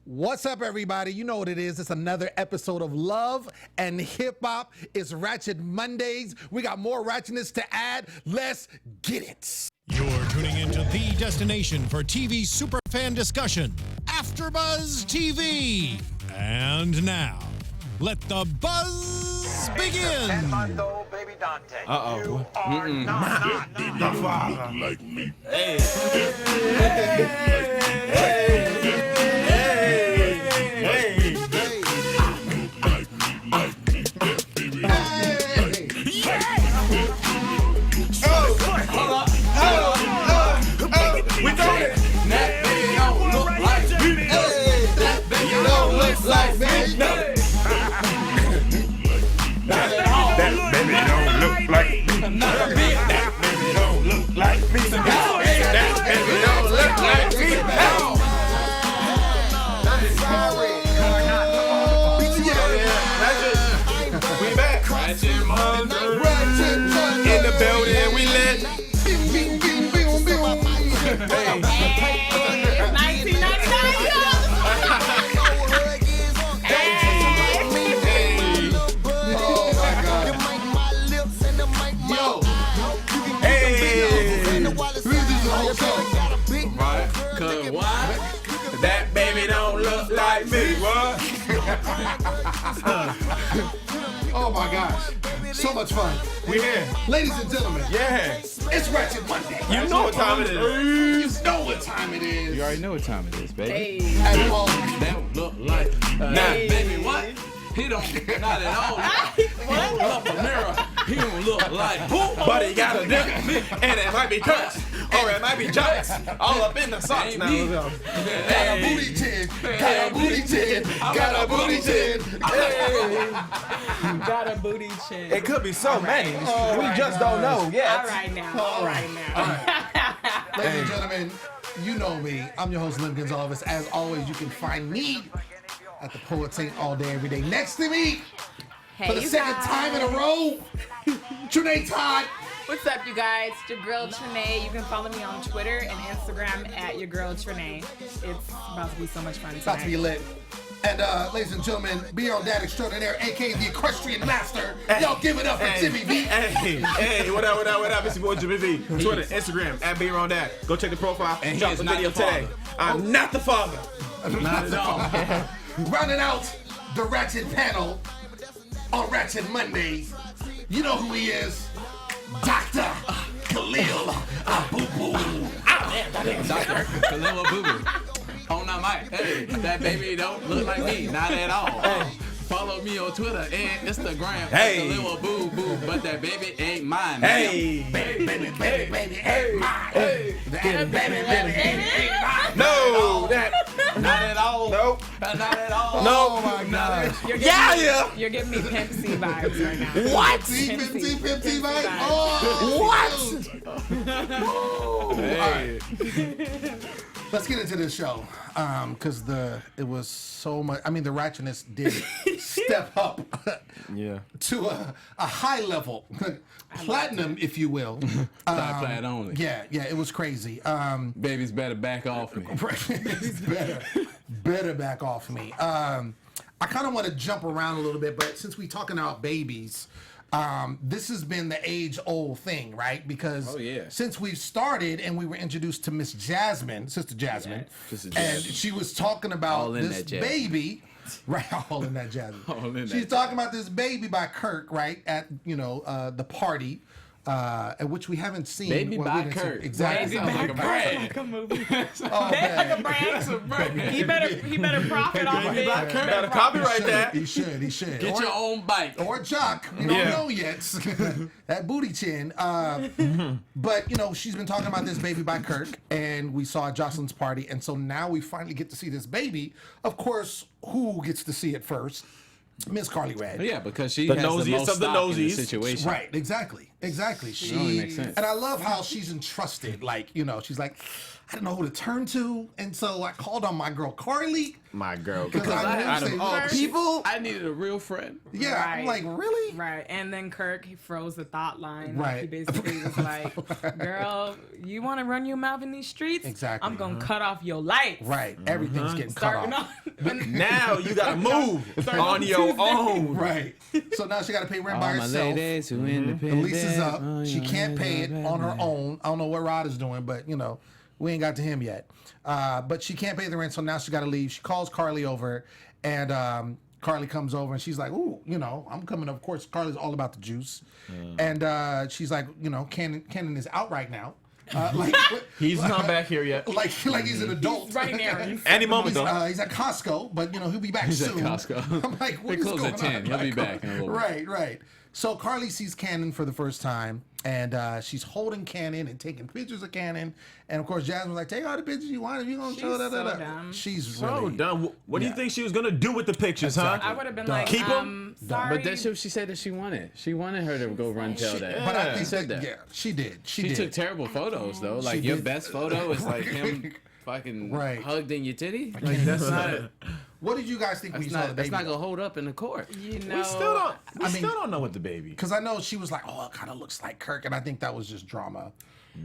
What's up, everybody? You know what it is. It's another episode of Love and Hip Hop. It's Ratchet Mondays. We got more ratchetness to add. Let's get it. You're tuning into the destination for TV superfan discussion, AFTERBUZZ TV. And now, let the buzz begin. Uh-oh. You are not the father. Like me. Hey. We doing it. That baby don't look like me. That baby don't look like me. That baby don't look like me. That baby don't look like me. That baby don't look like me. We back. Ratchet Monday. In the building, we lit. Hey. It's 1999. Cause why? That baby don't look like me. What? Oh my gosh. So much fun. We here. Ladies and gentlemen, Yeah. it's Ratchet Monday. You know what time it is. You know what time it is. You already know what time it is, baby. And all That don't look like nah, baby. What? He don't not at all. He don't look a mirror. He don't look like poop, but he got a dick, and it might be cuts, or it might be jokes, all up in the socks now. got a booty chin. Got a booty chin. Got a booty chin. Got a booty chin. It could be so many. We just don't know yet. All right now. All right now. Ladies and gentlemen, you know me. I'm your host, Lem Gonsalves. As always, you can find me at the Poets Ain't All Day Every Day. Next to me, Hey, for the you second guys. time in a row, Trene Todd. What's up, you guys? It's your girl Trene. You can follow me on Twitter and Instagram at your girl Trene. It's about to be so much fun tonight. About to be lit. And ladies and gentlemen, be your dad extraordinaire, aka the equestrian master. Y'all give it up for Jimmy V. Hey, what up? It's your boy Jimmy V. Twitter, Instagram, at Be Around Dad. Go check the profile and drop the video today. I'm not the father. Not at all. Rounding out the Ratchet panel on Ratchet Mondays. You know who he is. Dr. Khaliel Abooboo. Dr. Khaliel Abooboo. On that mic. Hey, that baby don't look like me. Not at all. Follow me on Twitter and Instagram. Hey. Khaliel Abooboo, but that baby ain't mine. Hey. Baby, ain't mine. That baby ain't mine. No, that. Not at all. Nope. Not at all. No. Oh my gosh. You're giving me Pimp C vibes right now. What? 50, right? Oh, Hey. let's get into this show, because it was so much. I mean, the ratchetness did step up Yeah. to a high level, platinum, if you will. Side plat only. Yeah, it was crazy. Babies better back off me. better back off me. I kind of want to jump around a little bit, but since we're talking about babies, this has been the age-old thing, right? Because since we've started and we were introduced to Miss Jasmine, Sister Jasmine, and she was talking about this baby, right? All in that Jasmine. She's talking about this baby by Kirk, right? At the party. At which we haven't seen. Baby by Kirk. Exactly. Sounds like a brand. Like a movie. Oh, man. Like a brand. He better profit off of it. Gotta copyright that. He should. Get your own bike. Or Jock. We don't know yet. That booty chin. But, she's been talking about this baby by Kirk, and we saw Joseline's party, and so now we finally get to see this baby. Of course, who gets to see it first? Miss Karlie Redd. Yeah, because she The has the nosiest most of the stock in the nosies. situation. Right, exactly. Exactly. It only makes sense. And I love how she's entrusted. Like, you know, she's like, I don't know who to turn to. And so I called on my girl, Karlie. My girl. Because Out of all people, I needed a real friend. Yeah, Right. I'm like, really? Right. And then Kirk, he froze the thought line. Right. He basically was like, girl, you want to run your mouth in these streets? Exactly. I'm going to cut off your lights. Right. Everything's getting cut Starting off. on. now you gotta move on your own. Right. So now she got to pay rent by All my herself. ladies who The independent. lease is up. Oh, She yeah, can't pay it yeah, on her yeah. own. I don't know what Rod is doing, but, you know, we ain't got to him yet. But she can't pay the rent, so now she got to leave. She calls Karlie over, and Karlie comes over, and she's like, ooh, you know, I'm coming. Of course, Carly's all about the juice. And she's like, you know, Cannon is out right now. Like He's not back here yet. like he's an adult. He's running errands. Any moment though. He's at Costco, but, you know, he'll be back He's at soon. Costco. I'm like, what They is close going at 10. on? He'll be back in a little bit. Right. So Karlie sees Cannon for the first time, and she's holding Cannon and taking pictures of Cannon. And of course, Jasmine's like, take all the pictures you want if you're gonna She's show that. so dumb. She's So really dumb. What do you think she was gonna do with the pictures, Exactly. I would have been Dumb. like, Keep 'em? sorry. But that's what she said that she wanted. She wanted her to go run tell that. But I Yeah. think She said that. yeah, she did. She She did. took terrible photos though. Like She your did. best photo is like him fucking Right. hugged in your titty. Like that's not. What did you guys think when you saw the That's baby? not gonna hold up in the court. You know, We still don't. We I mean- still don't know what the baby. Because I know she was like, oh, it kind of looks like Kirk, and I think that was just drama,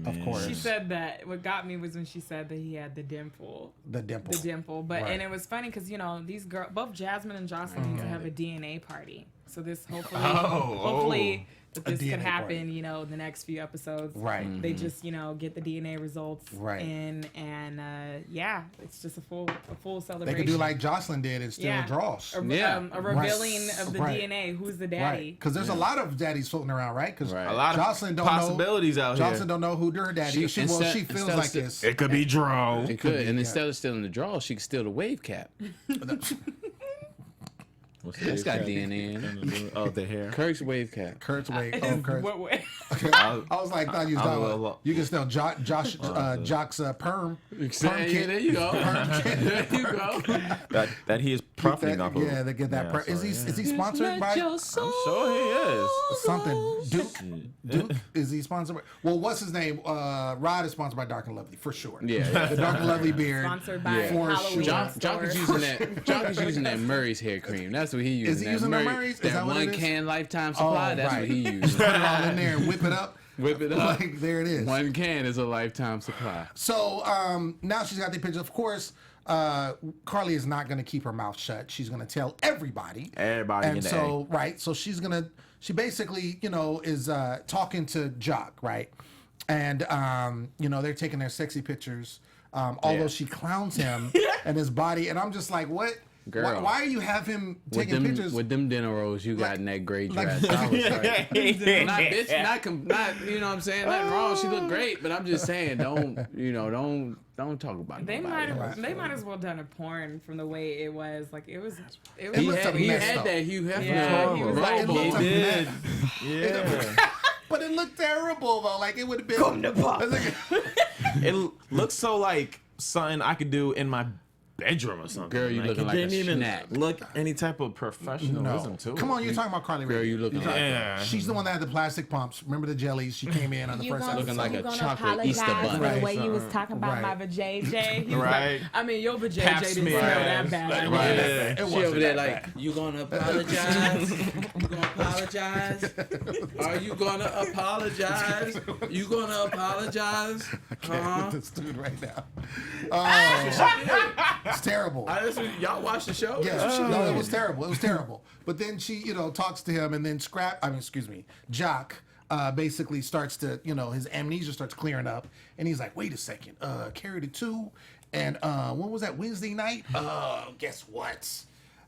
of course. she said that. What got me was when she said that he had the dimple. the dimple. The dimple. But Right. and it was funny because, you know, these girls, both Jasmine and Joseline need to have a DNA party. So this hopefully that this DNA could happen, party. you know, the next few episodes. Right. They just, you know, get the DNA results Right. in, and yeah, it's just a full They celebration. could do like Joseline did and still draws. Yeah. A revealing of the Right. DNA. Who's the Right. daddy? Because there's a lot of daddies floating around, right? Because Right. A lot of Joseline don't possibilities know, out here. Joseline don't know who her daddy is. She feels instead like of this. It could be Dro. It could, and instead of stealing the draw, she could steal the wave cap. It's got DNA in it. Oh, the hair. Kirk's wave cap. Kurt's way. Oh, Kurt. What way? I was like, thought you was I was a talking. little- You can still Jock's perm. Yeah, there you go. There you go. That he is profiting off of. Yeah, they get that. Yeah, Is so, he sponsored by I'm sure he is. something? Duke is he sponsored by? Well, what's his name? Rod is sponsored by Dark and Lovely for sure. Yeah. The Dark and Lovely beard. Sponsored by For Halloween. sure. Jock is using that. Jock is using that Murray's hair cream. That's what he using. Is he using the Murray's? Is That that what it one is? can lifetime supply. That's right. what he used. Put it all in there and whip it up. Whip it up. Like there it is. One can is a lifetime supply. So now she's got the picture. Of course, Karlie is not going to keep her mouth shut. She's going to tell everybody. Everybody And in the so, right. So she basically, you know, is talking to Jock, right? And, you know, they're taking their sexy pictures. Although she clowns him and his body. And I'm just like, what? Girl. Why you have him taking pictures? With them dinner rolls you got in that gray like- dress. I was like, not bitch, not you know what I'm saying? Nothing wrong. She looked great, but I'm just saying, don't talk about They nobody. might as well done a porn from the way it was. Like it was. It He looked had, a he mess, had though. that Hugh Hefner Yeah, he was like- It looked a did. mess. Yeah. But it looked terrible though. Like it would have been. Come to pop. It looks so like something I could do in my bedroom or something. Girl, you looking it like a didn't even snack. look any type of professionalism to it. Come on, you're talking about Karlie Redd. Girl, you looking like Yeah. She's the one that had the plastic pumps. Remember the jellies? She came in on the first episode. Looking like you a gonna chocolate Easter apologize bunny. for the Right. way you was talking about Right. my vajayjay. He was Right. like, I mean, your Pap vajayjay didn't smear smell ass. that bad. Like, I right. mean, It She wasn't over there that like, bad. you gonna apologize? You gonna apologize? Are you gonna apologize? You gonna apologize? Huh? This dude right now. Oh, it's terrible. Y'all watch the show? Yeah, no, it was terrible. It was terrible. But then she, talks to him, and then Jock basically starts to, his amnesia starts clearing up, and he's like, wait a second, carried it too, and when was that, Wednesday night? Guess what?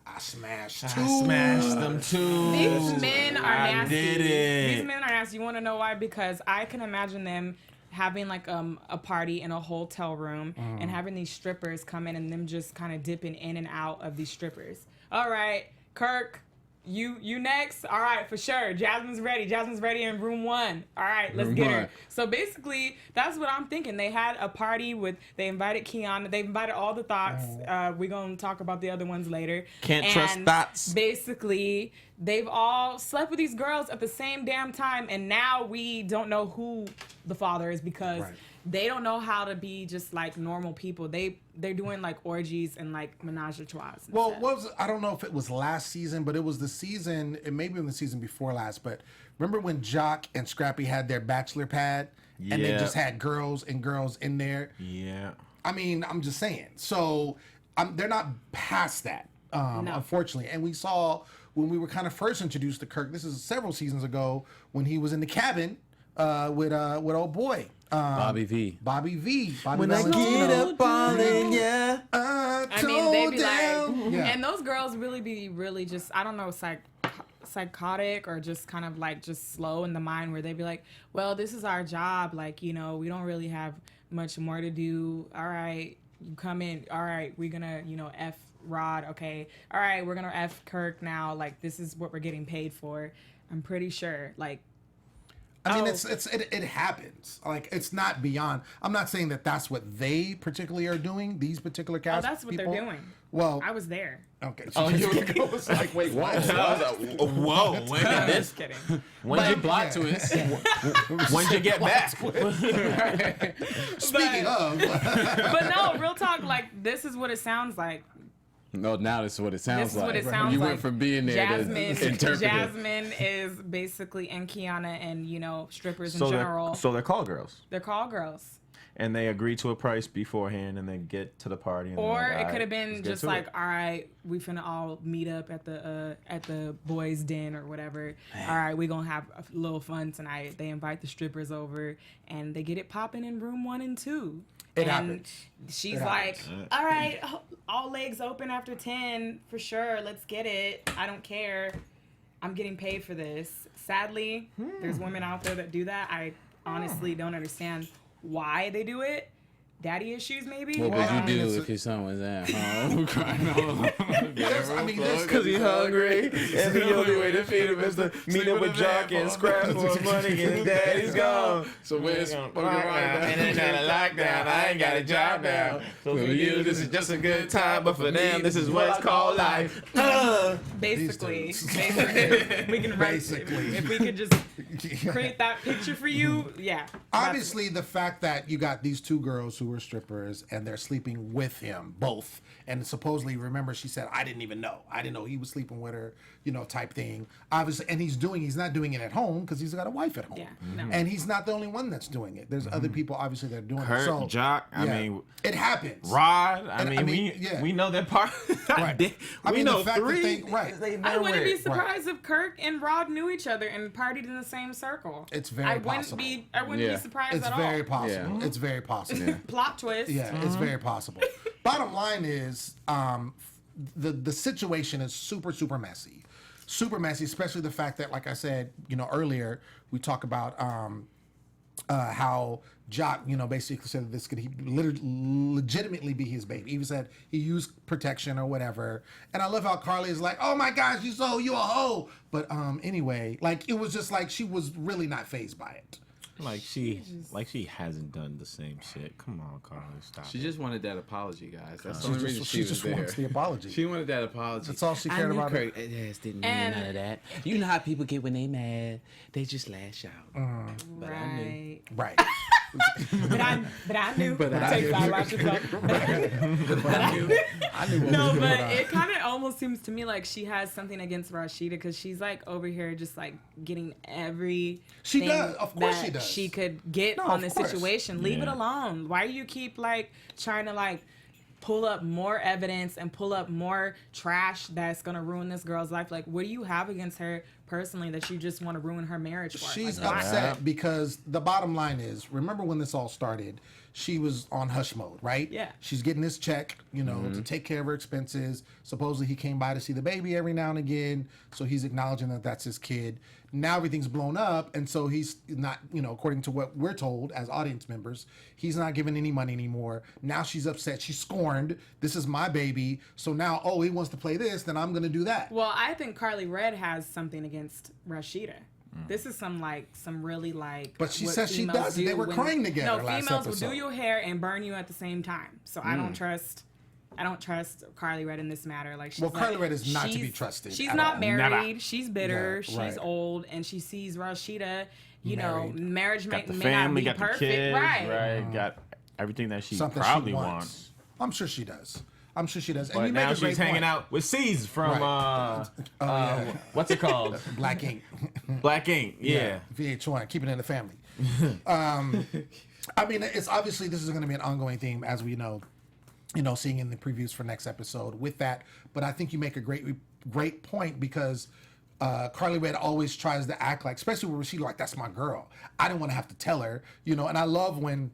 I smashed two. I smashed them too. These men are nasty. did it. These men are nasty. You want to know why? Because I can imagine them having like a party in a hotel room and having these strippers come in and them just kind of dipping in and out of these strippers. All right, Kirk, You next? All right, for sure. Jasmine's ready. Jasmine's ready in room 1. All right, let's get her. So basically, that's what I'm thinking. They had a party they invited Kiana. They invited all the thoughts. We're going to talk about the other ones later. Can't trust thoughts. Basically, they've all slept with these girls at the same damn time, and now we don't know who the father is because they don't know how to be just like normal people. They're doing like orgies and like menage a trois. Well, I don't know if it was last season, but it was the season, it may be in the season before last, but remember when Jock and Scrappy had their bachelor pad and they just had girls in there? Yeah. I mean, I'm just saying. So they're not past that, unfortunately. And we saw when we were kind of first introduced to Kirk, this is several seasons ago, when he was in the cabin with old boy. Bobby V. Bobby When I get up all in, I mean, they be like, and those girls really be just, I don't know, psychotic or just kind of like just slow in the mind where they be like, well, this is our job. Like, you know, we don't really have much more to do. All right, you come in. All right, we're gonna, you know, F Rod. Okay. All right, we're gonna F Kirk now. Like, this is what we're getting paid for. I'm pretty sure. Like, I mean, it happens. Like, it's not beyond. I'm not saying that that's what they particularally are doing. These particular cast that's what people. they're doing. Well, I was there. Okay. So I was like, wait, what? Whoa. When I'm just kidding. When'd you plot twist? When'd you get back? Speaking of. But no, real talk. Like, this is what it sounds like. No, now this is what it sounds like. This is what it sounds you like. went from being there to interpreting. Jasmine is basically, and Kiana and, you know, strippers in general. So they're call girls. They're call girls. And they agree to a price beforehand and then get to the party. And or like, it could have been just like, all right, we finna all meet up at the boys' den or whatever. All right, we gonna have a little fun tonight. They invite the strippers over and they get it popping in room 1 and 2. It happens. She's like, all right, all legs open after 10 for sure. Let's get it. I don't care. I'm getting paid for this. Sadly, there's women out there that do that. I honestly don't understand why they do it. Daddy issues, maybe? What would you do if your son was at home crying all because he's hungry, and the only way to feed him is to meet up with Jock and scrap for money, and daddy's gone. So where's And then got a lockdown, I ain't got a job now. So for you, this is just a good time, but for them, this is what's called life. Basically. We can write, if we could just create that picture for you, yeah. Obviously, the fact that you got these two girls who were strippers and they're sleeping with him, both. And supposedly, remember, she said, I didn't even know. I didn't know he was sleeping with her, you know, type thing. Obviously, and he's not doing it at home because he's got a wife at home. Yeah, no. And he's not the only one that's doing it. There's other people, obviously, that are doing Kurt, it. So, Jock, I mean, it happens. Rod, we we know that part. Right. We know the fact three. That right. I wouldn't be surprised if Kirk and Rod knew each other and partied in the same circle. It's very possible. I wouldn't be surprised it's at all. very possible. It's very possible. Plot twist. Yeah, it's very possible. Bottom line is, the situation is super messy. Super messy, especially the fact that, like I said, you know, earlier, we talk about how Jock, you know, basically said that this could legitimately be his baby. He even said he used protection or whatever. And I love how Karlie is like, oh my gosh, you a hoe. But anyway, like, it was just like she was really not fazed by it. Like she hasn't done the same shit. Come on, Karlie, stop. She just wanted that apology, guys. That's the only reason she just wants the apology. She wanted that apology. That's all she cared about. Kirk didn't mean none of that. You know how people get when they mad? They just lash out. But I knew. Right. But I knew. But I knew. No, but it kind of almost seems to me like she has something against Rasheeda because she's like over here just like getting every. She does. Of course she does. She could get on this situation. Leave it alone. Why do you keep like trying to like pull up more evidence and pull up more trash that's gonna ruin this girl's life? Like, what do you have against her personally that you just want to ruin her marriage for. She's like, upset because the bottom line is, remember when this all started, she was on hush mode, right? Yeah. She's getting this check, to take care of her expenses. Supposedly he came by to see the baby every now and again, so he's acknowledging that that's his kid. Now everything's blown up, and so he's not, according to what we're told as audience members, he's not giving any money anymore. Now she's upset. She's scorned. This is my baby. So now, he wants to play this, then I'm going to do that. Well, I think Karlie Redd has something against Rasheeda. This is some really But she says she does. They were crying together last females episode. will do your hair and burn you at the same time. So I don't trust Karlie Redd in this matter. Like, Karlie Redd is not to be trusted. She's at not all. married. Never. She's bitter. Yeah, right. She's old, and she sees Rasheeda. Married. Marriage Got the may family, not got be the perfect, kids, right? Got everything that she Something probably she wants. I'm sure she does. And But you now make a great she's hanging point. out with C's from what's it called? Black Ink. Black Ink. Yeah. VH1, keeping it in the family. It's obviously this is going to be an ongoing theme, as we know, seeing in the previews for next episode with that. But I think you make a great point because Karlie Redd always tries to act like, especially when she's like, that's my girl. I didn't want to have to tell her, and I love when,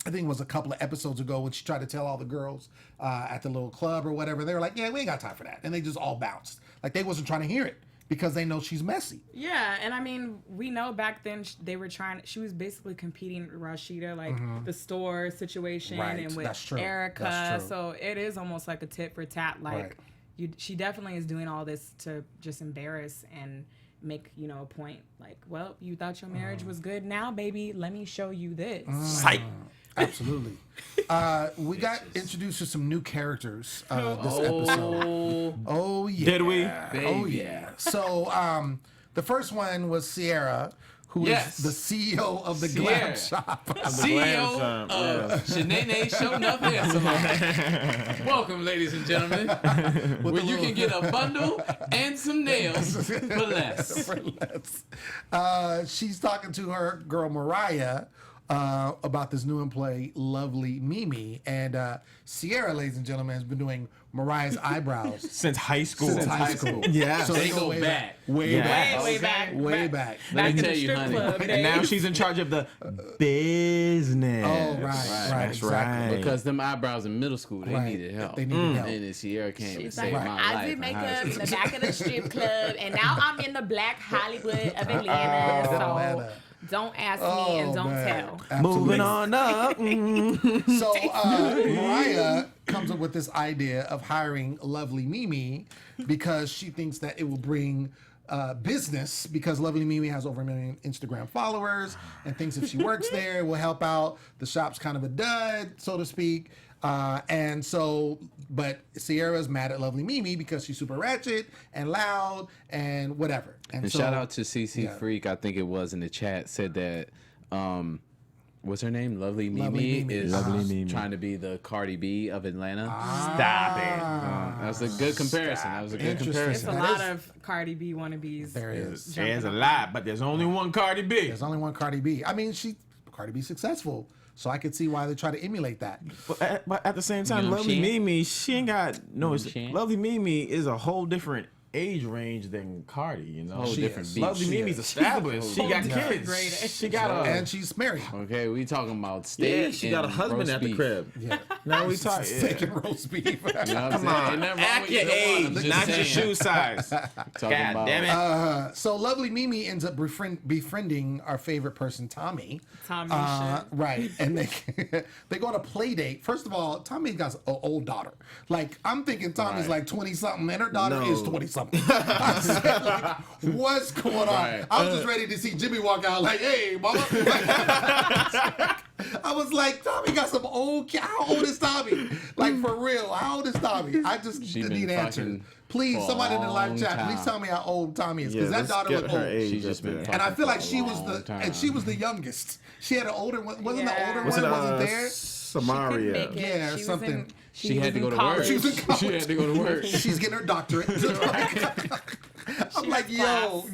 I think it was a couple of episodes ago when she tried to tell all the girls at the little club or whatever. They were like, yeah, we ain't got time for that. And they just all bounced. Like they wasn't trying to hear it because they know she's messy. Yeah, and we know back then she was basically competing with Rasheeda, like the store situation and with Erica. That's true. So it is almost like a tit for tat. Like she definitely is doing all this to just embarrass and make a point. Like, well, you thought your marriage was good. Now, baby, let me show you this. Psych. Absolutely. We got introduced to some new characters this episode. Oh, yeah. Did we? Oh, yeah. So the first one was Sierra, who is the CEO of the Glam Shop. CEO of Shanae Show Enough Hair Salon. Welcome, ladies and gentlemen, where you can get a bundle and some nails for less. She's talking to her girl Mariah about this new employee, Lovely Mimi. And Sierra, ladies and gentlemen, has been doing Mariah's eyebrows since high school. Yeah. So they go back. Way back. Back Let me in tell the you, strip honey. club And days. now she's in charge of the business. Oh, right, exactly. Because them eyebrows in middle school, they needed help. They needed help. And then Sierra came and She's saved like, my I life. did makeup in the back of the strip club, and now I'm in the Black Hollywood of Atlanta. So don't ask me and don't tell. Absolutely. Moving on up. So Mariah comes up with this idea of hiring Lovely Mimi because she thinks that it will bring business, because Lovely Mimi has over 1 million Instagram followers and thinks if she works there, it will help out. The shop's kind of a dud, so to speak. But Sierra's mad at Lovely Mimi because she's super ratchet and loud and whatever. And shout out to CC Freak, I think it was in the chat, said that what's her name? Lovely Mimi is trying to be the Cardi B of Atlanta. Stop it. That was a good comparison. That was a good It's comparison. a lot of Cardi B wannabes. There is. There's a lot, but there's only one Cardi B. There's only one Cardi B. I mean, Cardi B's successful. So I could see why they try to emulate that. But at the same time, You know what Lovely I'm saying? Mimi, she ain't got no. You know what I'm Lovely Mimi is a whole different age range than Cardi. You know, Whole different beast. Lovely Mimi's established. She got kids. She got a. And she's married. Okay, we talking about steak. Yeah, she got a and husband roast at the beef. crib. Yeah. Now we talk. Steak and roast beef. You know what I'm Come saying? on, Ain't nothing wrong act with your either one. I'm age, just not your saying. shoe size. Talking God about damn it. So Lovely Mimi ends up befriending our favorite person, Tommy. Tommy shit. Right. And they go on a play date. First of all, Tommy's got an old daughter. Like, I'm thinking Tommy's like 20-something and her daughter is 20-something. I said, like, what's going on? Right. I was just ready to see Jimmy walk out like, hey, mama. I was like, Tommy got some old kid. How old is Tommy? Like, for real, how old is Tommy? I just She need been answers. fucking Please, for somebody in the a live long chat, time. please tell me how old Tommy is. Because Yeah, that let's daughter get was her old. age She just up been there. And I feel like for she a was long time. and she was the youngest. She had an older one. Wasn't the Yeah. older Was one it wasn't there? Couldn't Samaria? make it. Yeah, She was something. in- She had to was go in to work. college. She was in college. She had to go to work. She's getting her doctorate. I'm like, yo.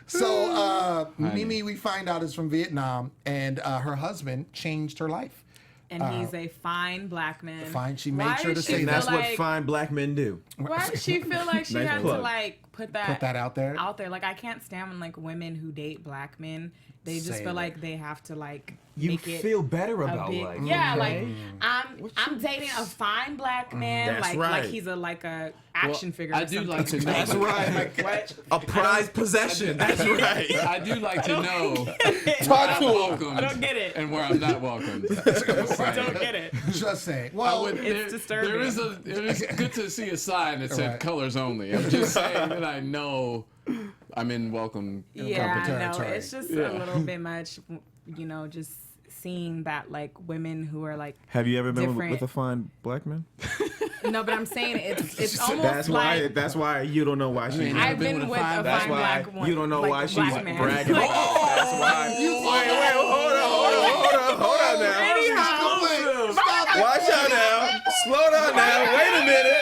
So Mimi, we find out, is from Vietnam, and her husband changed her life. And he's a fine black man. Fine, she made sure to say and that. that's what fine black men do. Why does she feel like she Nice had plug. to like put that out there? Like, I can't stand when like women who date black men, they just Say feel that. like they have to like You make it feel better a about big, life. yeah, like I'm dating a fine black man, That's like right. he's a action figure. I or do something. like to know. That's right. What? A prized possession. That's right. I do like to know Talk to him. welcome I don't get it. and where I'm not welcome. I don't get it. Just saying. Well, It's disturbing. It is good to see a sign that said Right. colors only. I'm just saying that I know I'm in welcome Yeah, no, territory. it's just a little bit much, you know, just seeing that like women who are like Have you ever been different. with a fine black man? No, but I'm saying it's almost That's like why. That's why you don't know why she. I've been with a fine That's why black woman. you don't know like, why she's black man. bragging. Like, That's why. Wait, hold on now. anyhow, Watch out now. Slow down now. Wait a minute.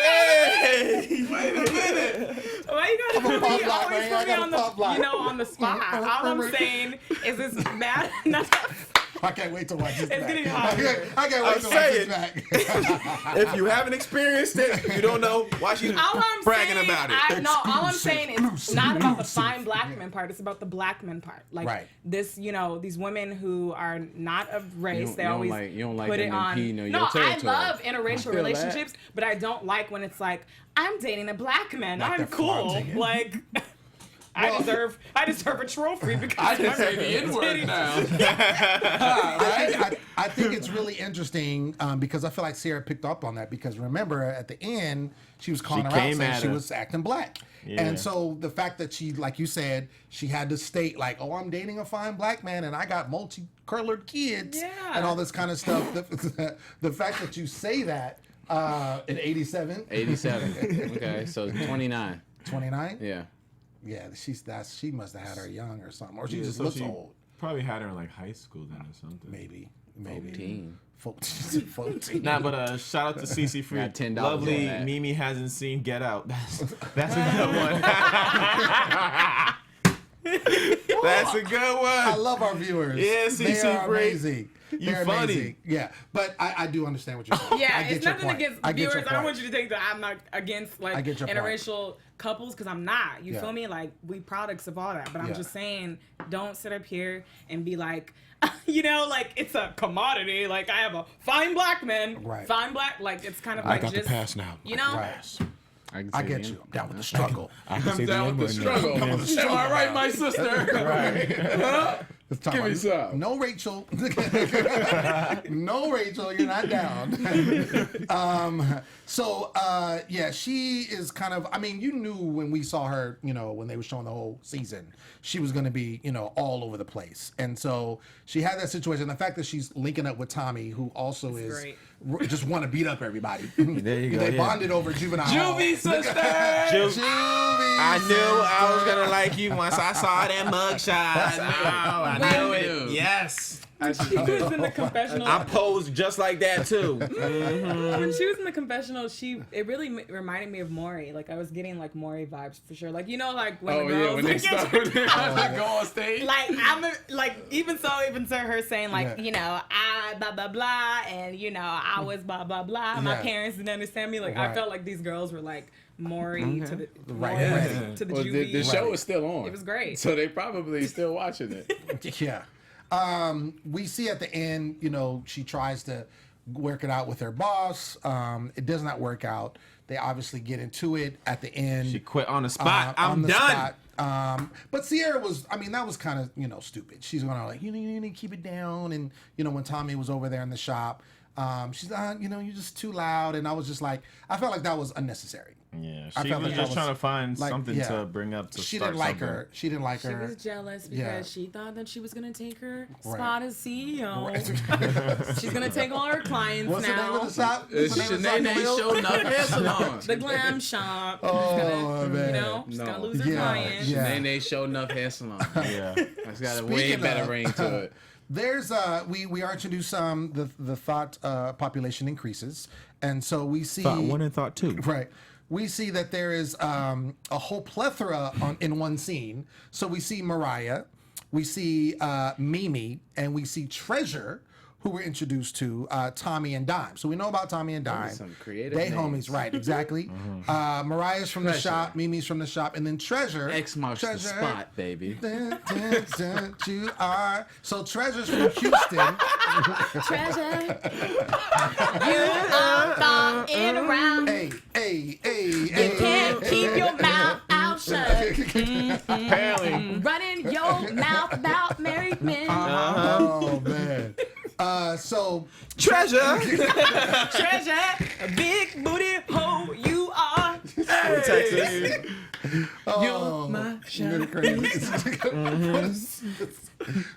Hey. Wait a minute. why you gotta I'm a pop you block, always man. I put me got a on the pop block. on the spot? All I'm saying is it's bad enough. I can't wait to watch this It's back. getting hotter. I can't I'm wait to watch saying. this back. If you haven't experienced it, you don't know why she's All I'm bragging saying, about it. all I'm saying is not about the fine black men part. It's about the black men part. Like Right. this, you know, these women who are not of race. They you don't always like- you don't like put it them on. impeding on No, your I territory. love interracial relationships, but I don't like when it's like I'm dating a black man. Like I'm they're cool. flaunting it. Like. I deserve a trophy because I can say the N-word now. I think it's really interesting because I feel like Sierra picked up on that because remember at the end she was calling her out came saying at she her. was acting black. Yeah. And so the fact that she, like you said, she had to state like, oh, I'm dating a fine black man and I got multicolored kids Yeah. and all this kind of stuff. The fact that you say that in 87. 87. Okay, so 29. 29? Yeah. Yeah, she must have had her young or something. Or she just so looks she old. Probably had her in like high school then or something. Maybe. 14. 14. Nah, but shout out to CC Free. Got $10 Lovely on that. Mimi hasn't seen Get Out. That's a good one. That's a good I one. love our viewers. Yeah, they CC are Free. amazing. You They're funny. amazing. Yeah, but I do understand what you're saying. Yeah, I get it's your nothing point. against I get your viewers. I don't point. want you to think that I'm not against I like get your point. interracial couples because I'm not. You Yeah. feel me? Like we products of all that. But I'm Yeah. just saying, don't sit up here and be like, you know, like it's a commodity. Like I have a fine black man, Right. fine black. Like it's kind of I like got the just pass now. you know. Right. I I get you. I'm down with the struggle. I'm down with the struggle. Am I right, my sister? Let's talk Give me about- some. No, Rachel. No, Rachel, you're not down. Yeah, she is kind of, I mean, you knew when we saw her, you know, when they were showing the whole season, she was going to be, you know, all over the place. And so she had that situation. The fact that she's linking up with Tommy, who also is great. just want to beat up everybody. There you go, They yeah. bonded over Juvenile Hall. Juvie sister. Juvie I knew I was gonna like you once I saw that mugshot. I knew it. Wait. Yes. She was in the confessional. I posed just like that too. When she was in the confessional, it really reminded me of Maury. Like I was getting like Maury vibes for sure. Like you know, like when Oh the yeah, girls when they start to go on stage. like even to her saying like Yeah. you know I blah blah blah and you know I was blah blah blah. My Yeah. parents didn't understand me. Like Right. I felt like these girls were like Maury to the Right. Maury Yeah. to the Well, juvie. the show Right. is still on. It was great. So they probably still watching it. Yeah. We see at the end, you know, she tries to work it out with her boss. It does not work out. They obviously get into it at the end. She quit on the spot. I'm on the done. spot. But Sierra was, I mean, that was kind of, you know, stupid. She's going to like, you need to keep it down. And, you know, when Tommy was over there in the shop, she's like, you know, you're just too loud. And I was just like, I felt like that was unnecessary. Yeah, I she felt was like that just trying to find like, something yeah. to bring up to She start didn't like something. her. She didn't like She her. was jealous because Yeah. she thought that she was gonna take her Right. spot as CEO. She's gonna take all her clients What's the name now. of the shop? It's What's the name of the Shanae shop, Show Enough Hair Salon. The glam shop. Oh, She's gonna, man. you know, she's No. gonna lose her Yeah, clients. yeah. Shanae Show Enough Hair Salon. Yeah. It's got a way Speaking better of- ring to it. There's we are introduced the thought population increases, and so we see Thought one and thought two. right. We see that there is a whole plethora in one scene. So we see Mariah, we see Mimi, and we see Treasure, who we're introduced to, Tommy and Dime. So we know about Tommy and Dime. Some creative They names. homies, right? Exactly. Mariah's from the shop, Mimi's from the shop, and then Treasure. X marks the spot, baby. You are. So Treasure's from Houston. Treasure. You are bombing around. Hey. You can't keep your mouth out shut. Apparently. Running your mouth about married men. Oh man. So Treasure. Treasure, a big booty hoe you are. Texas. You're my crazy. What is this?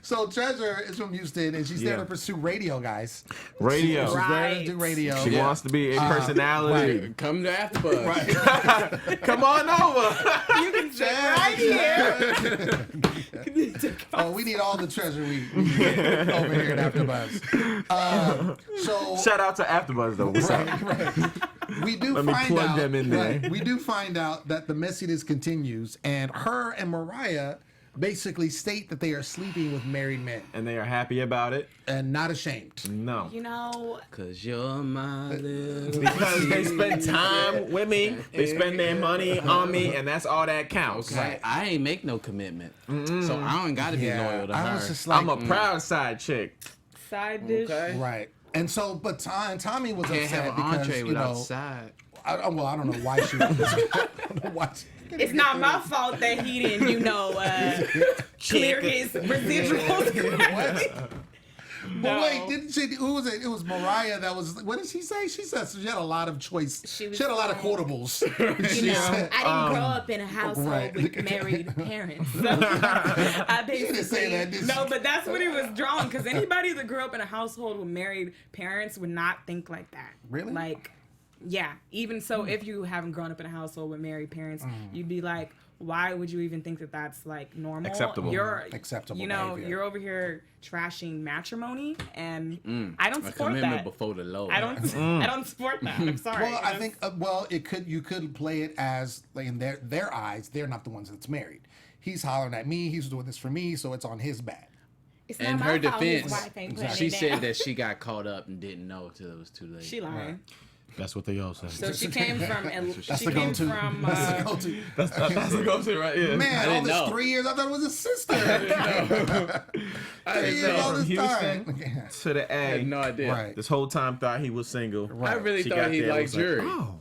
So Treasure is from Houston, and she's there to pursue radio, guys. Radio. She's there to Right. do radio. She wants to be a personality. Come to AfterBuzz. Right. Come on over. You can sit right here. Oh, we need all the treasure we get over here at AfterBuzz. So Shout out to AfterBuzz though. What's up? right. We do Let me find plug out. them in there. Right, we do find out that the messiness continues, and her and Mariah basically state that they are sleeping with married men And they are happy about it. and not ashamed. No. You know, Cause you're my little Because they spend time with me, they spend their money on me, and that's all that counts. Like, I ain't make no commitment, so I don't gotta be loyal to I her. was just like, I'm a proud side chick. side dish. Okay. right. And so, but Tommy was Can't upset have an because entree you without know, side. I don't know why she. I don't know why she It's not my fault that he didn't, clear his residuals. But wait, didn't she? Who was it? It was Mariah. That was. What did she say? She said she had a lot of choice. She had a lot of quotables. She said, I didn't grow up in a household right. with married parents. So I basically didn't say that, did she? no, but that's what he was drawing. Because anybody that grew up in a household with married parents would not think like that. Really? Like, yeah. Even so, if you haven't grown up in a household with married parents, you'd be like, why would you even think that that's like normal? Acceptable. You're Acceptable You know, behavior. you're over here trashing matrimony, and I don't A support commitment that. before the Lord. I don't support that. I'm sorry. well, I think. You could play it as like in their eyes, they're not the ones that's married. He's hollering at me. He's doing this for me, so it's on his back. It's In not her my fault his defense, wife ain't putting she it said down. that she got caught up and didn't know till it was too late. She lying. That's what they all say. So she came from. That's She the came go-to. from. That's the go-to. That's the go-to, right? Yeah. Man, all didn't this know. 3 years, I thought it was his sister. I 3 didn't years know. all From this Houston time. to the I had A. no idea. Right. This whole time thought he was single. I really She thought got he there, liked was like, jury. oh.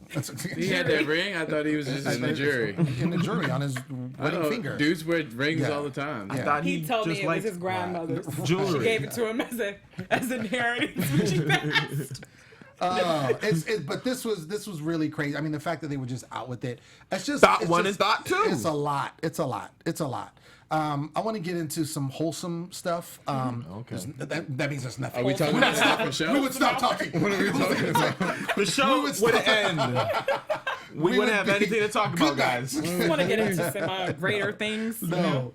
He had that ring. I thought he was just in the jury. In the jury on his wedding finger. Dudes wear rings Yeah. all the time. I thought He told me just it was liked his grandmother's. jewelry. She gave it to him as an inheritance when she passed. But this was really crazy. I mean, the fact that they were just out with it. It's just Thought it's one just- and thought two. It's a lot. It's a lot. It's a lot. I want to get into some wholesome stuff. Okay. That means there's nothing. Are we talking about the show? We would stop talking. What are we talking about? The show would end. We wouldn't have anything to talk about, guys. I want to get into some greater things. No.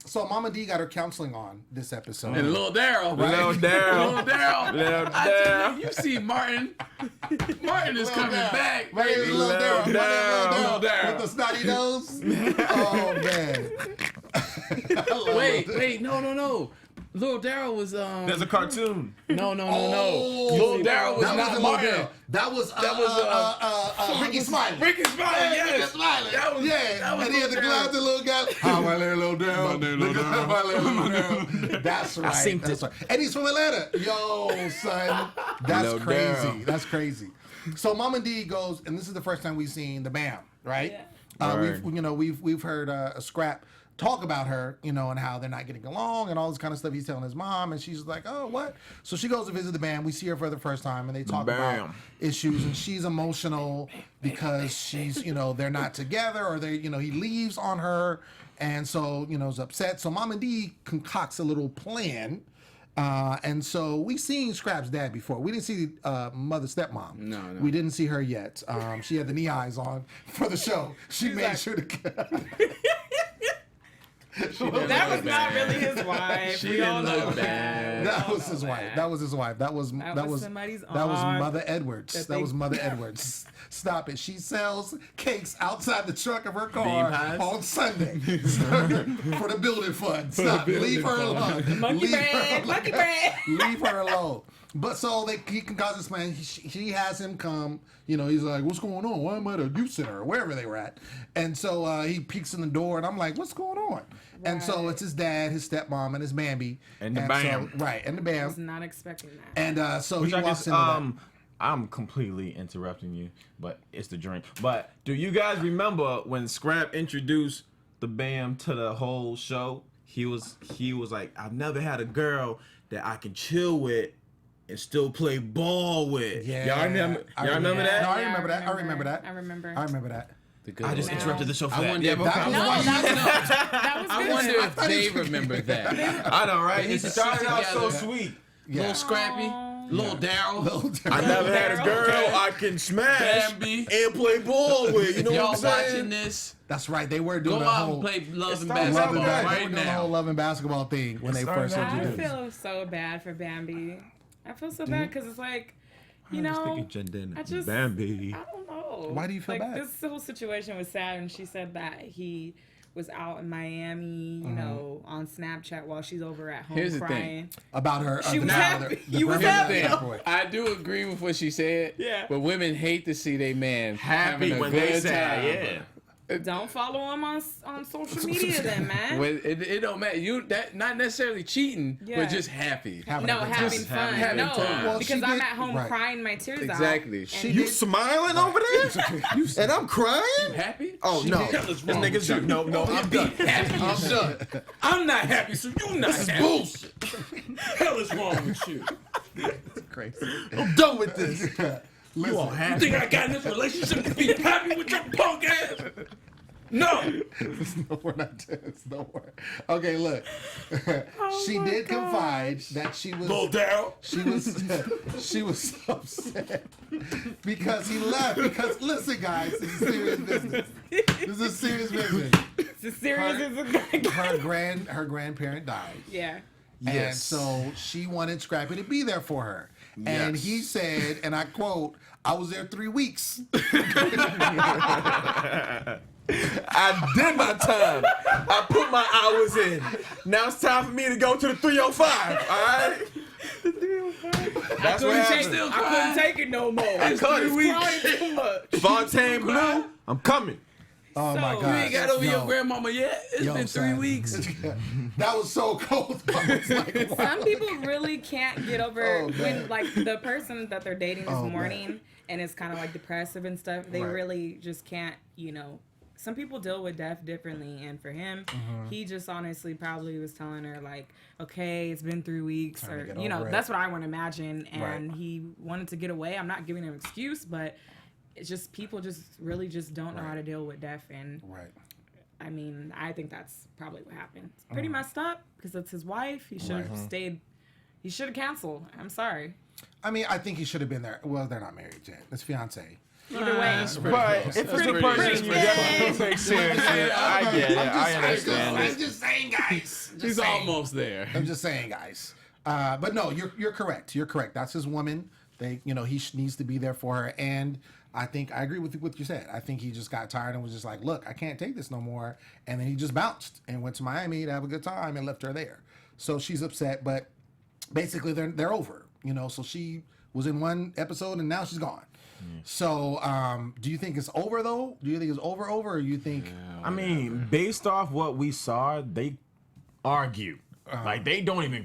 So Mama D got her counseling on this episode. And Lil Daryl. Little Daryl. Lil Daryl. Little I tell Daryl. you, you see Martin. Martin is coming back, Right, baby. Lil Daryl. Lil My Daryl. name Lil Daryl. With the snotty nose. Oh man. Wait, no. Lil Daryl was There's a cartoon. no. Oh, Lil Daryl was that not wasn't Lil Martin. Daryl. That was Ricky Smiley. Ricky Smiley, yes. Ricky Smiley. That was- yeah. that was And he had Lil the gloves, the little guy. How my little Daryl. Lil Daryl. My little Daryl. That's right. seen That's right. And he's from Atlanta. Yo, son. That's Lil crazy. Daryl. That's crazy. So Mama D goes, and this is the first time we've seen the Bam, right? Yeah. We've heard a Scrap talk about her, and how they're not getting along and all this kind of stuff. He's telling his mom, and she's like, "Oh, what?" So she goes to visit the Bam. We see her for the first time, and they talk about Bam. issues, and she's emotional because she's, they're not together, or he leaves on her, and so is upset. So Mama D concocts a little plan. And so we've seen Scrap's dad before. We didn't see mother stepmom. No. We didn't see her yet. She had the knee eyes on for the show. She made sure to. That was not really his wife. She didn't look bad. That was his wife. That was his wife. That was somebody's that was aunt Mother Edwards. That was Mother Edwards. Stop it. She sells cakes outside the trunk of her car on Sunday for the building fund. Stop. Leave her alone. Monkey bread. Leave her alone. But so he can cause this man. She has him come. You know, he's like, "What's going on? Why am I at a youth center or wherever they were at?" And so he peeks in the door, and I'm like, "What's going on?" Right. And so it's his dad, his stepmom, and his Bambi. And the Bam. So, and the Bam. I was not expecting that. And so he walks into that. I'm completely interrupting you, but it's the drink. But do you guys remember when Scrap introduced the Bam to the whole show? He was like, "I've never had a girl that I can chill with and still play ball with." Yeah. Y'all remember that? No, I remember that. I remember that. I remember. I remember that. I just interrupted the show for that. I wonder if they remember that. I know, right? It started out so sweet. Yeah. Little Scrappy, little Daryl. I never had a girl I can smash Bambi. and play ball with. You know Y'all what I'm saying? watching this? That's right. They were doing Go a out whole and play love and started basketball out they right were doing the now. whole love and basketball thing when they first I introduced. feel so bad for Bambi. I feel so bad because it's like, you know, I just, Bambi. I don't know. Why do you feel bad? This whole situation was sad, and she said that he was out in Miami, you know, on Snapchat while she's over at home Here's the crying. thing. About her. She was happy. The You was birthday happy. boy. I do agree with what she said. Yeah. But women hate to see their man Happy having a when good they say, time. yeah. Don't follow him on social media, then, man. Well, it don't matter. You that not necessarily cheating, Yeah. but just happy. Having No, a good having time. fun. having No, fun. Well, because she I'm did- at home right. crying my tears Exactly. out. She- and You smiling over there? And I'm crying? Happy? Oh, no. This nigga's no, I'm done. I'm done. I'm not happy, so you not happy. Bullshit. Hell is wrong with you? Crazy. I'm done with this. Listen, You think I got in this relationship to be happy with your punk ass? No. no, we're not doing this. No more. Okay, look. She did confide that she was. Little Daryl. She was upset because he left. Because listen, guys, this is serious business. This is serious business. It's a serious. Her grandparent died. Yeah. And Yes. so she wanted Scrappy to be there for her. And Yes. he said, and I quote, "I was there 3 weeks." I did my time. I put my hours in. Now it's time for me to go to the 305. All right. The 305. That's what happened. I couldn't take it no more. I cut it. Crying too much. Fontaine Blue. I'm coming. Oh my So- God. You ain't got over your grandmama yet? It's Yo, been 3 son. weeks. That was so cold. I was like, wow. Some people really can't get over Oh, man. when, like, the person that they're dating this Oh, man. morning and it's kind of like depressive and stuff. They Right. really just can't, you know. Some people deal with death differently, and for him, he just honestly probably was telling her like, "Okay, it's been 3 weeks," Time to or get you know, over it. that's what I want to imagine. And Right. he wanted to get away. I'm not giving him an excuse, but it's just people just really just don't know how to deal with death. And Right. I mean, I think that's probably what happened. It's pretty messed up because it's his wife. He should have stayed. He should have canceled. I'm sorry. I mean, I think he should have been there. Well, they're not married yet. It's fiance. Either way, But if it's a person you definitely take seriously, I get it. I understand I'm it. just saying, guys. Just He's saying. almost there. I'm just saying, guys. But no, you're correct. You're correct. That's his woman. He needs to be there for her. And I think I agree with what you said. I think he just got tired and was just like, look, I can't take this no more. And then he just bounced and went to Miami to have a good time and left her there. So she's upset, but basically they're over. So she was in one episode and now she's gone. So, do you think it's over though? Do you think it's over, or you think? I mean, based off what we saw, they argue. Like they don't even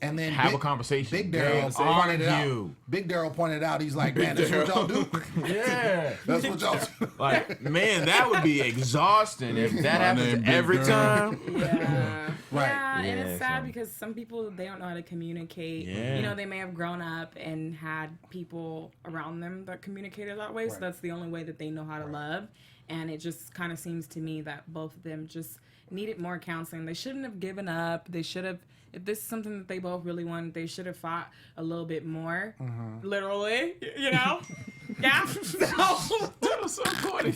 And then have a conversation. Big They Daryl pointed it out. argue. Big Daryl pointed out. He's like, man, that's what y'all do. Yeah. That's what y'all do. Like, man, that would be exhausting if that happens every time. yeah. Right. Yeah, and Yeah, it's sad so- because some people, they don't know how to communicate. Yeah. They may have grown up and had people around them that communicated that way. So Right. that's the only way that they know how to love. And it just kind of seems to me that both of them just needed more counseling. They shouldn't have given up. They should have, if this is something that they both really wanted, they should have fought a little bit more. Literally, Yeah. So, That was so corny.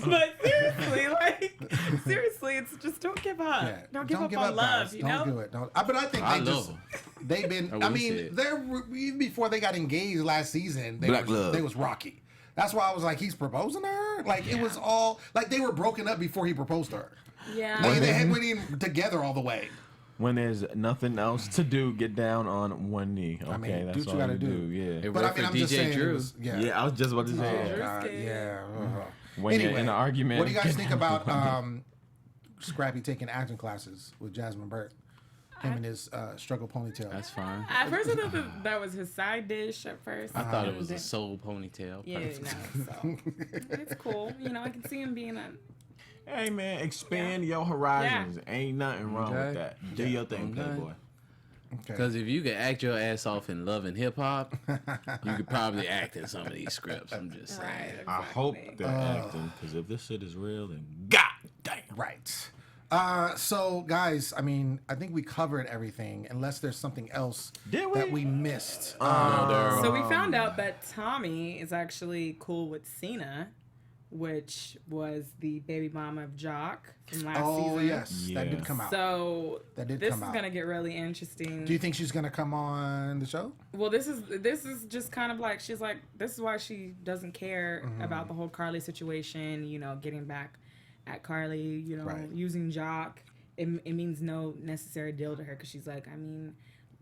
But seriously, it's just don't give up. Yeah. Don't give up on love. Guys. You know. Don't do it. Don't. But I think they've been. I mean, even before they got engaged last season, they was rocky. That's why I was like, he's proposing to her. Like it was all like they were broken up before he proposed to her. Yeah. They had went in together all the way. When there's nothing else to do, get down on one knee. Okay, I mean, that's do what all you gotta you do. Yeah. But I mean, I'm just saying. It was, yeah, I was just about to say. Oh, God, yeah. When you're in an argument. What do you guys think about Scrappy taking acting classes with Jasmine Burt? Him and his struggle ponytail. That's fine. At first, I thought that was his side dish. At first, I thought it was a soul ponytail. Yeah, no, so it's cool. You know, I can see him being a. Hey man, expand your horizons. Ain't nothing wrong with that. Do your thing, Playboy. Because if you could act your ass off in love and hip hop, you could probably act in some of these scripts. I'm just saying. Right, exactly. I hope they're acting, because if this shit is real, then god damn. Right. So guys, I mean, I think we covered everything, unless there's something else that we missed. So we found out that Tommy is actually cool with Cena, which was the baby mama of Jock from last season. Oh yes, that did come out. So this is gonna get really interesting. Do you think she's gonna come on the show? Well, this is just kind of like she's like, this is why she doesn't care about the whole Karlie situation. You know, getting back at Karlie. You know, using Jock. It means no necessary deal to her, because she's like, I mean,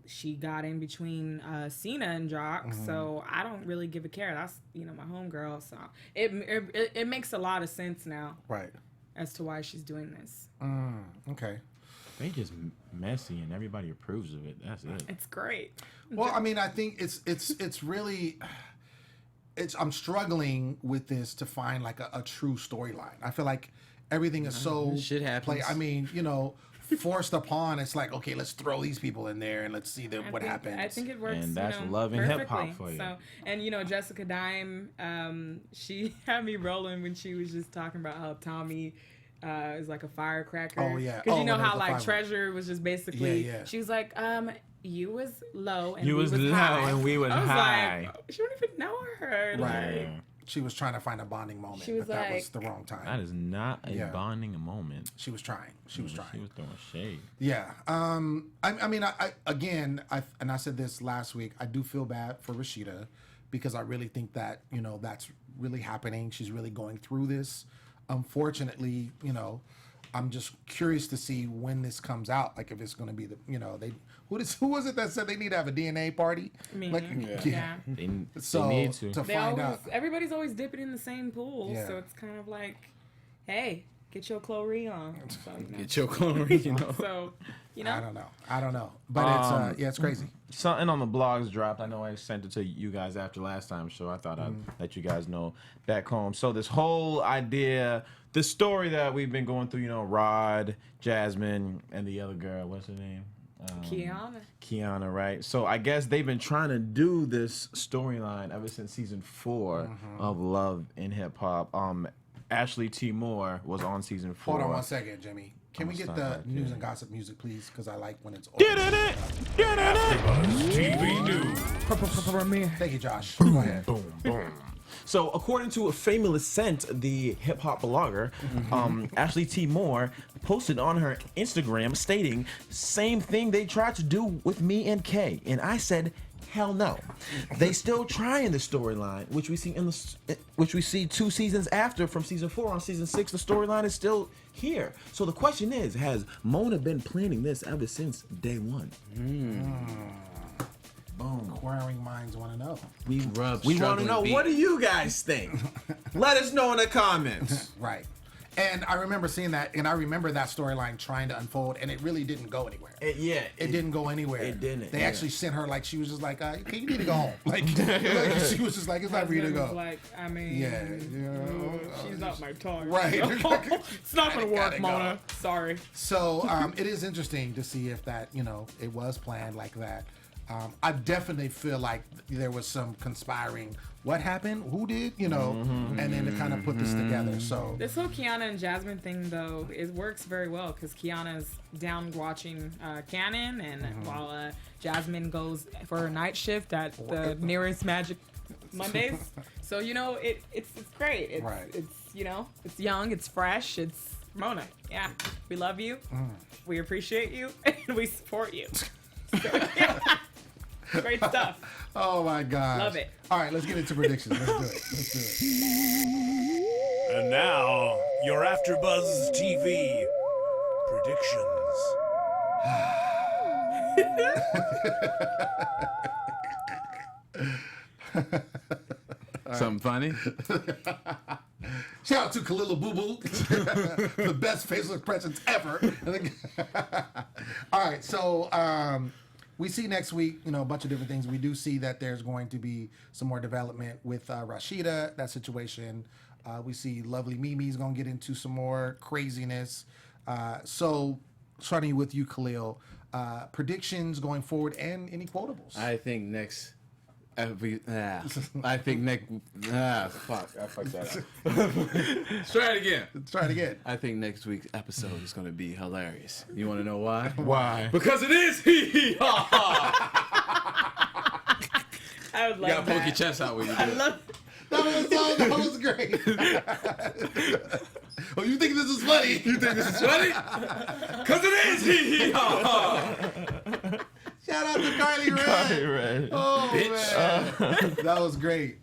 she got in between Cena and Jock, so I don't really give a care. That's, you know, my homegirl. So it makes a lot of sense now, right, as to why she's doing this. Okay. They just messy and everybody approves of it. That's it. It's great. Well, I mean, I think it's really. I'm struggling with this to find like a true storyline. I feel like everything is so shit happens. I mean, you know, forced upon. It's like, okay, let's throw these people in there and let's see what happens. I think it works. And that's love and hip hop for you. So, and you know, Jessica Dime, she had me rolling when she was just talking about how Tommy is like a firecracker. Oh yeah, because you know how like Treasure was just basically. Yeah. She was like, you was low and you we was low high. And we was I was high. like, she don't even know her. Right. Like, she was trying to find a bonding moment, She was but that like- was the wrong time. That is not a bonding moment. She was trying. She was trying. She was throwing shade. Yeah. I mean, I said this last week. I do feel bad for Rasheeda, because I really think that, you know, that's really happening. She's really going through this. Unfortunately, you know, I'm just curious to see when this comes out. Like, if it's going to be who was it that said they need to have a DNA party? Me. Like, Yeah. They So need to. to find out. Everybody's always dipping in the same pool, Yeah. so it's kind of like, hey, get your chlorine on. So, you know. Get your chlorine, you know. So, you know. I don't know. But it's crazy. Something on the blogs dropped. I know I sent it to you guys after last time's show. I thought I'd let you guys know back home. So this whole idea, the story that we've been going through, you know, Rod, Jasmine, and the other girl, what's her name? Kiana, right? So I guess they've been trying to do this storyline ever since season 4 of Love in Hip Hop. Ashley T. Moore was on season 4. Hold on 1 second, Jimmy. Can we get the news and gossip music, please? Because I like when it's AfterBuzz TV News. Thank you, Josh. Go ahead. Boom, boom. So, according to a Famous Scent, the hip hop blogger, Ashley T. Moore posted on her Instagram stating, "Same thing they tried to do with me and Kay," and I said, "Hell no." They still trying the storyline, which we see 2 seasons after from season 4. On season 6, the storyline is still here. So the question is, has Mona been planning this ever since day 1? Boom. Inquiring minds want to know. We want to know. What do you guys think? Let us know in the comments. Right. And I remember seeing that, and I remember that storyline trying to unfold, and it really didn't go anywhere. It didn't go anywhere. It didn't. They actually sent her, like, she was just like, okay, you need to go home. Like she was just like, it's not for you to go. Like, I mean, she's not my target. Right. It's not gonna work, Mona. Sorry. So it is interesting to see if that, you know, it was planned like that. I definitely feel like there was some conspiring. What happened? Who did? You know, and then to kind of put this together. So this whole Kiana and Jasmine thing, though, it works very well because Kiana's down watching Canon, and while Jasmine goes for her night shift at the nearest Magic Mondays. So you know, it's great. It's you know, it's young, it's fresh, it's Mona. Yeah, we love you, we appreciate you, and we support you. So, yeah. Great stuff. Oh my God. Love it. All right, let's get into predictions. Let's do it. And now, your AfterBuzz TV predictions. Something funny? Shout out to Khaliel Abooboo, the best facial expressions ever. All right, so we see next week, you know, a bunch of different things. We do see that there's going to be some more development with Rasheeda, that situation. We see lovely Mimi's going to get into some more craziness. So, starting with you, Khaliel, predictions going forward and any quotables? I think next. Fuck, I fucked that up. Try it again. Try it again. I think next week's episode is going to be hilarious. You want to know why? Why? Because it is hee hee ha ha. I would love You gotta that. poke your chest out when you do it. That was great. Oh, you think this is funny? You think this is funny? Because it is hee hee ha ha. Shout out to Karlie Redd. Karlie Redd. Oh, Bitch. man. That was great.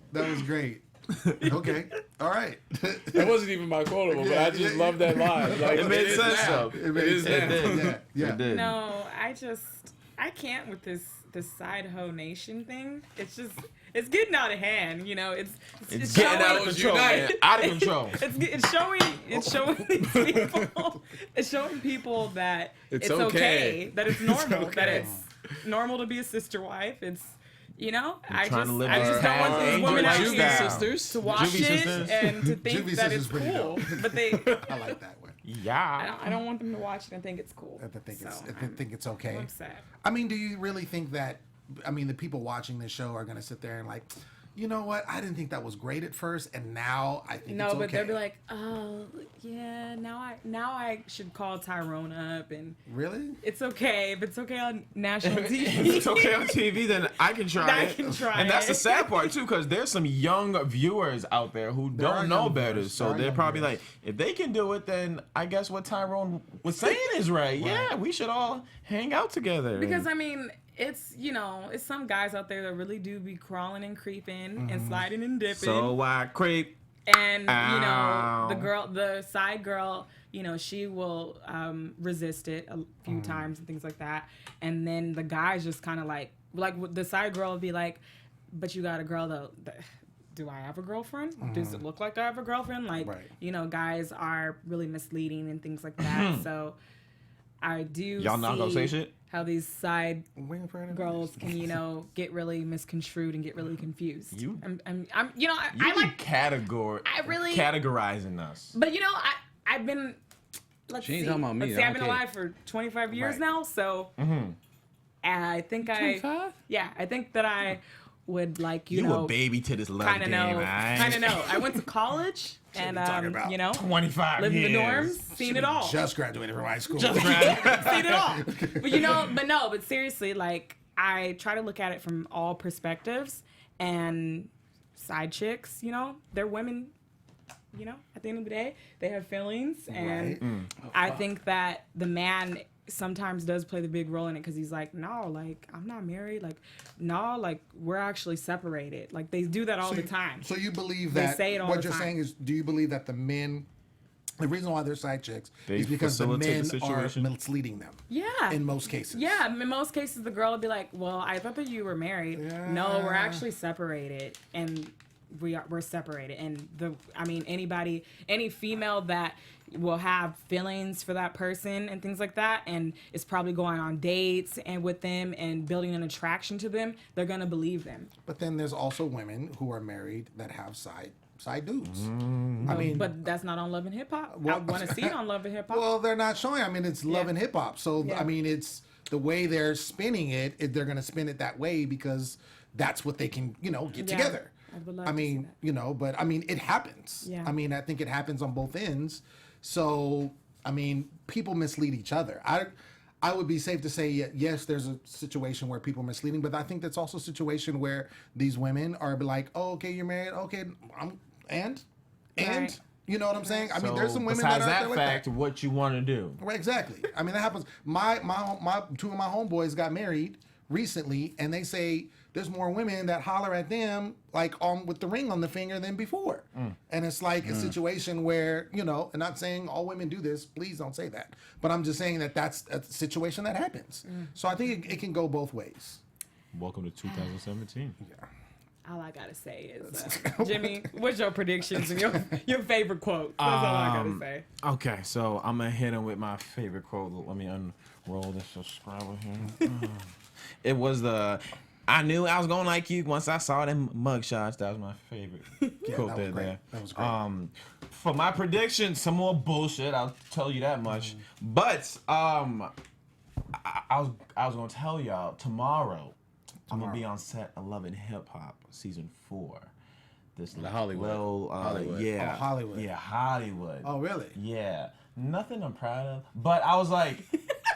Okay. All right. That wasn't even my quotable, but I just love that line. Like, It made is sense, now. though. It is now. Yeah. It did. No, I can't with this side hoe nation thing. It's getting out of hand. You know, it's Getting out of showing- control, man. Out of control. It's showing these people. It's showing people that It's it's okay. okay, that it's normal, okay. that it's normal to be a sister wife. It's I trying to live just our don't want these angel women out Juvie here sisters. to watch Juvie it sisters. and to think Juvie that sisters it's pretty cool, dope. but they. I like that one. Yeah. I don't want them to watch it and think it's cool. I think it's I'm okay. upset. I mean, do you really think that? I mean, the people watching this show are going to sit there and like, you know what? I didn't think that was great at first, and now I think it's okay. No, but they'll be like, oh, yeah, now I should call Tyrone up, and Really? it's okay if it's okay on national TV. If it's okay on TV, then I can try I it. can try and that's the it. sad part too, because there's some young viewers out there who are don't know young better. viewers. So There are they're young probably viewers. like, if they can do it, then I guess what Tyrone was saying is right. Yeah, we should all hang out together. Because I mean, it's it's some guys out there that really do be crawling and creeping and sliding and dipping. so I creep. And Ow. the side girl, she will resist it a few times and things like that. And then the guy's just kind of like the side girl will be like, but you got a girl though. Do I have a girlfriend? Does it look like I have a girlfriend? Like, Right. Guys are really misleading and things like that. So I do Y'all not gonna say shit? how these side Waiting for girls can, get really misconstrued and get really confused. You- I'm You I like categorizing us. but I've been. She ain't talking about me. Let's see, I I've been don't care. alive for 25 years Right. now, so I think 25? I think that I would like You a baby to this love kind game, of know, right? kind of know. I went to college and talking about? 25 lived in the years. dorms, seen it all, Just graduated from high school. seen it all. But seriously, like I try to look at it from all perspectives, and side chicks, they're women. At the end of the day, they have feelings, and Right. I think that the man sometimes does play the big role in it because he's like, no, like I'm not married, like no, like we're actually separated. Like they do that all the time. So you believe They that say it all what the you're time. saying is, do you believe that the men, the reason why they're side chicks They is because the facilitate men the are situation? misleading them Yeah. in most cases. Yeah, in most cases, the girl would be like, "Well, I thought that you were married. No, we're Yeah. actually separated, and we're separated." And any female that will have feelings for that person and things like that, and is probably going on dates and with them and building an attraction to them, they're gonna believe them. But then there's also women who are married that have side dudes. I mean, But that's not on Love and Hip Hop. I Well- want to see it on Love and Hip Hop. well, they're not showing. I mean, it's love Yeah. and hip hop. So Yeah. I mean, it's the way they're spinning it, they're gonna spin it that way because that's what they can, get together. I mean, but I mean, it happens. Yeah. I mean, I think it happens on both ends. So, I mean, people mislead each other. I would be safe to say, yes, there's a situation where people are misleading, but I think that's also a situation where these women are like, oh, okay, you're married. Okay, and Right. you know what I'm saying? I mean, So, there's some women besides that are that fact, what you want to do? Right, exactly. I mean, that happens. My two of my homeboys got married recently, and they say there's more women that holler at them like with the ring on the finger than before. And it's like a situation where, and not saying all women do this, please don't say that. But I'm just saying that that's a situation that happens. So I think it can go both ways. Welcome to 2017. Yeah. All I gotta say is, Jimmy, what's your predictions and your favorite quote? That's all I gotta say. Okay, so I'm gonna hit him with my favorite quote. Let me unroll this subscriber here. It was I knew I was gonna like you once I saw them mugshots. That was my favorite quote there. That was great. For my prediction, some more bullshit. I'll tell you that much. But I was gonna tell y'all tomorrow. I'm gonna be on set of Love and Hip Hop season 4. This The Hollywood. Hollywood. Yeah. Oh, Hollywood. Yeah, Hollywood. Oh, really? Yeah. Nothing I'm proud of. But I was like,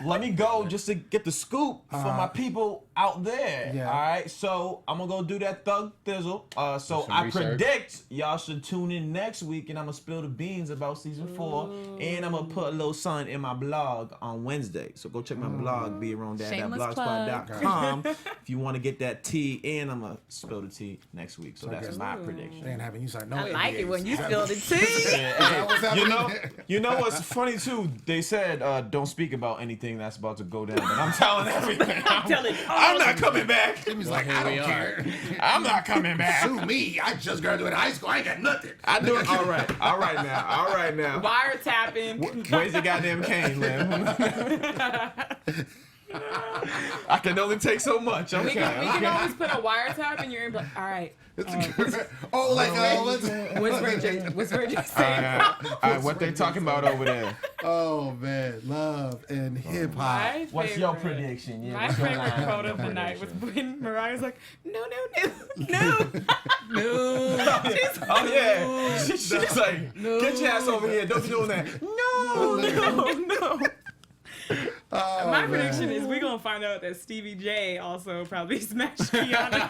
let me go just to get the scoop for my people out there. Yeah. All right. So I'm gonna go do that thug thizzle. So I predict y'all should tune in next week, and I'm gonna spill the beans about season 4, and I'm gonna put a little something in my blog on Wednesday. So go check my blog, bearondat.blogspot.com, if you want to get that tea, and I'm gonna spill the tea next week. So that's my prediction. They ain't having you start no I like it NDAs. when you spill the tea. You know what's funny too? They said don't speak about anything that's about to go down, but I'm telling everything. I'm not coming back. Jimmy's like, I don't care. I'm not coming back. Sue me. I just graduated high school. I ain't got nothing. I do it. All right now. Wiretapping. Where's the goddamn cane, Lem? I can only take so much. Okay. We can always put a wiretap in your ear. All right. What's Virgin saying? All right, what they talking about over there? Oh man, love and hip hop. What's your prediction? Yeah, My what's your favorite line? quote of the night was when Mariah's like, no. Oh yeah, she's like, get your ass over here! Don't be doing that. No. My prediction is we're gonna find out that Stevie J also probably smashed Kiana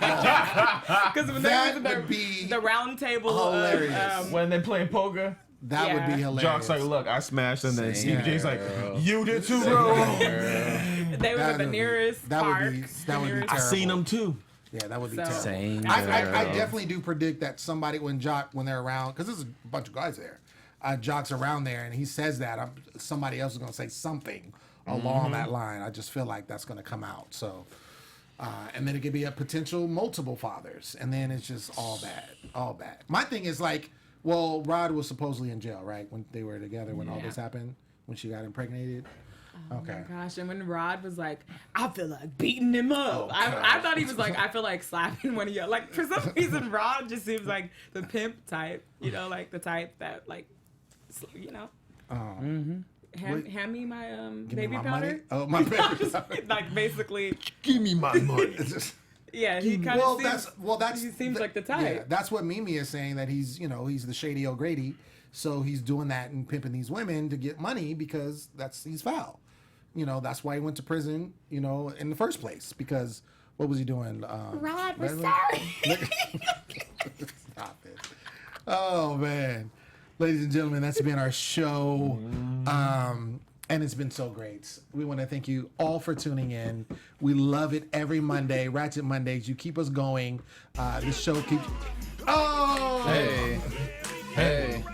because when That they would be the round table hilarious. When they playing poker, That would be hilarious. Jock's like, look, I smashed, and then Stevie J's like, you did too, bro. They was at the nearest park. That would be terrible. I seen them too. Yeah, that would be So- terrible. Same. I definitely do predict that somebody when they're around, because there's a bunch of guys there. Jock's around there, and he says that somebody else is gonna say something along that line. I just feel like that's gonna come out. So, and then it could be a potential multiple fathers, and then it's just all bad. My thing is like, well, Rod was supposedly in jail, right, when they were together when all this happened, when she got impregnated. Okay. Oh my gosh! And when Rod was like, I feel like beating him up. I thought he was like, I feel like slapping one of you. Like for some reason, Rod just seems like the pimp type. You know, like the type that like, you know. Hand me my baby my powder. money? Oh, my baby powder. Like basically. Give me my money. Yeah, he kind of he seems like the type. Yeah, that's what Mimi is saying, that he's the shady O'Grady, so he's doing that and pimping these women to get money because he's foul. That's why he went to prison, in the first place, because what was he doing? Rod was sorry. Stop it. Oh man. Ladies and gentlemen, that's been our show. And it's been so great. We want to thank you all for tuning in. We love it every Monday. Ratchet Mondays. You keep us going. This show keeps... Oh! Hey.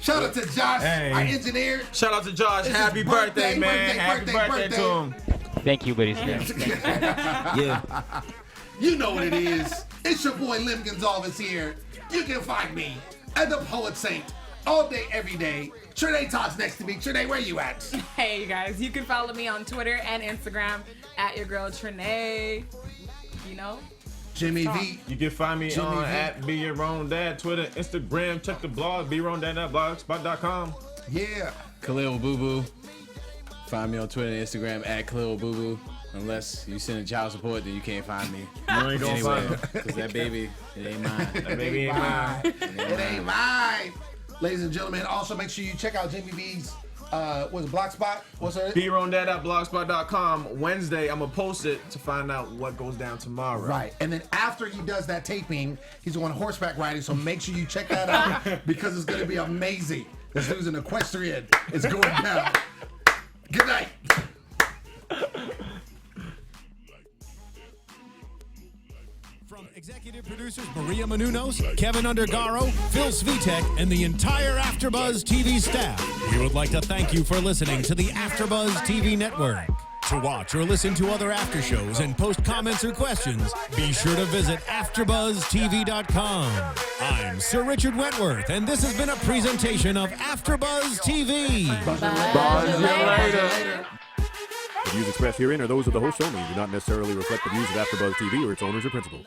Shout out to Josh, our engineer. Shout out to Josh. It's Happy his birthday, man. Happy birthday to him. Thank you, buddies. Yeah. You know what it is. It's your boy Lem Gonsalves here. You can find me at the Poet Saint all day, every day. Trene Todd's next to me. Trene, where you at? Hey, you guys. You can follow me on Twitter and Instagram at your girl Trene. Jimmy V. You can find me Jimmy on V. at Be Your Own Dad, Twitter, Instagram. Check the blog, beyourowndad.blogspot.com. Yeah. Khaliel Abooboo. Find me on Twitter and Instagram at Khaliel Abooboo. Unless you send a child support, then you can't find me. You ain't gonna find me. Because that baby, it ain't mine. That baby ain't mine. It ain't mine. Ladies and gentlemen, also make sure you check out Jimmy B's what's Blogspot? What's her? BeRonDad.blogspot.com. Wednesday, I'm gonna post it to find out what goes down tomorrow. Right, and then after he does that taping, he's going horseback riding. So make sure you check that out because it's gonna be amazing. This dude's an equestrian. It's going down. Good night. From executive producers Maria Menounos, Kevin Undergaro, Phil Svitek, and the entire AfterBuzz TV staff, we would like to thank you for listening to the AfterBuzz TV network. To watch or listen to other after shows and post comments or questions, be sure to visit AfterBuzzTV.com. I'm Sir Richard Wentworth, and this has been a presentation of AfterBuzz TV. Buzz you later. The views expressed herein are those of the host only and do not necessarily reflect the views of AfterBuzz TV or its owners or principals.